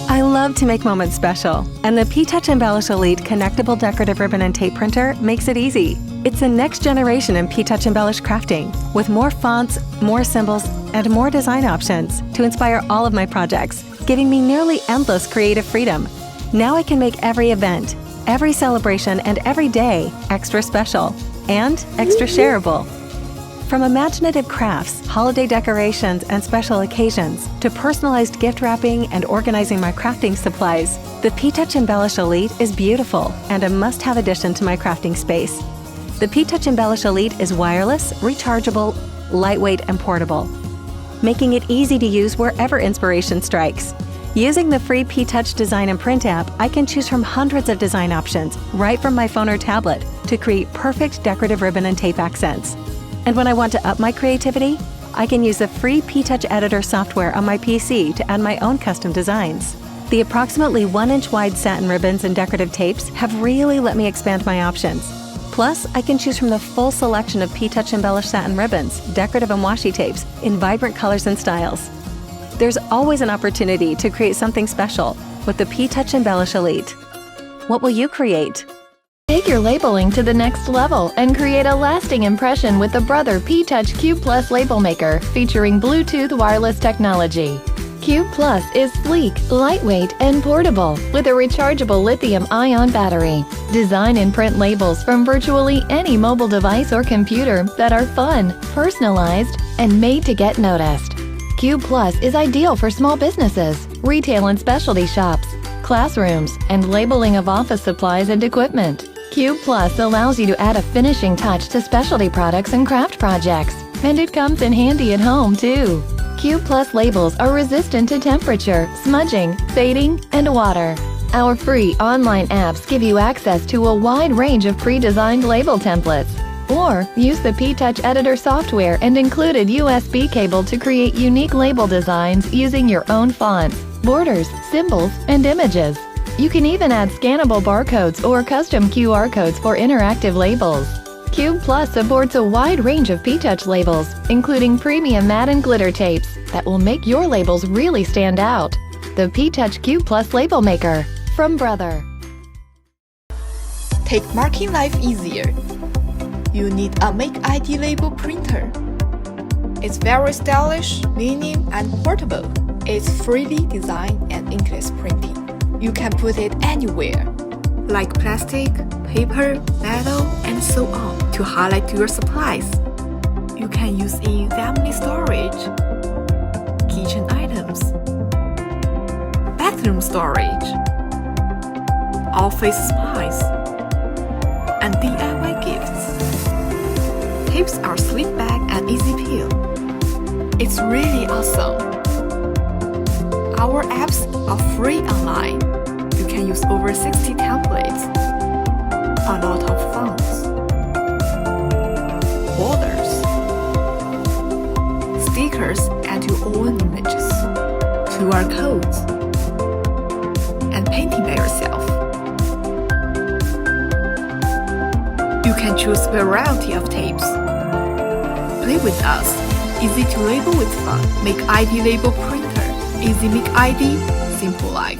I love to make moments special, and the P-Touch Embellish Elite connectable decorative ribbon and tape printer makes it easy. It's the next generation in P-Touch Embellish crafting, with more fonts, more symbols, and more design options to inspire all of my projects, giving me nearly endless creative freedom. Now I can make every event, every celebration, and every day extra special and extra shareable. From imaginative crafts, holiday decorations, and special occasions, to personalized gift wrapping and organizing my crafting supplies, the P-Touch Embellish Elite is beautiful and a must-have addition to my crafting space. The P-Touch Embellish Elite is wireless, rechargeable, lightweight, and portable, making it easy to use wherever inspiration strikes. Using the free P-Touch Design and Print app, I can choose from hundreds of design options right from my phone or tablet to create perfect decorative ribbon and tape accents. And when I want to up my creativity, I can use the free P-Touch Editor software on my PC to add my own custom designs. The approximately 1-inch wide satin ribbons and decorative tapes have really let me expand my options. Plus, I can choose from the full selection of P-Touch Embellish satin ribbons, decorative and washi tapes in vibrant colors and styles. There's always an opportunity to create something special with the P-Touch Embellish Elite. What will you create? Take your labeling to the next level and create a lasting impression with the Brother P-Touch Cube Plus Label Maker featuring Bluetooth wireless technology. Cube Plus is sleek, lightweight, and portable with a rechargeable lithium-ion battery. Design and print labels from virtually any mobile device or computer that are fun, personalized, and made to get noticed. Cube Plus is ideal for small businesses, retail and specialty shops, classrooms, and labeling of office supplies and equipment. Cube Plus allows you to add a finishing touch to specialty products and craft projects, and it comes in handy at home too. Cube Plus labels are resistant to temperature, smudging, fading, and water. Our free online apps give you access to a wide range of pre-designed label templates. Or use the P-Touch Editor software and included USB cable to create unique label designs using your own fonts, borders, symbols, and images. You can even add scannable barcodes or custom QR codes for interactive labels. Cube Plus supports a wide range of P-Touch labels, including premium matte and glitter tapes that will make your labels really stand out. The P-Touch Cube Plus Label Maker from Brother. Take marking life easier. You need a Makeid label printer. It's very stylish, linear, and portable. It's 3D design and inkless printing. You can put it anywhere, like plastic, paper, metal, and so on, to highlight your supplies. You can use in family storage, kitchen items, bathroom storage, office supplies, and DIY gifts. Tapes are slick back and easy peel. It's really awesome. Our apps are free online. You can use over 60 templates, a lot of fonts, borders, stickers, and your own images, QR codes, and painting by yourself. You can choose a variety of tapes. Play with us. Easy to label with fun. Makeid label printer. Easy Makeid, simple life.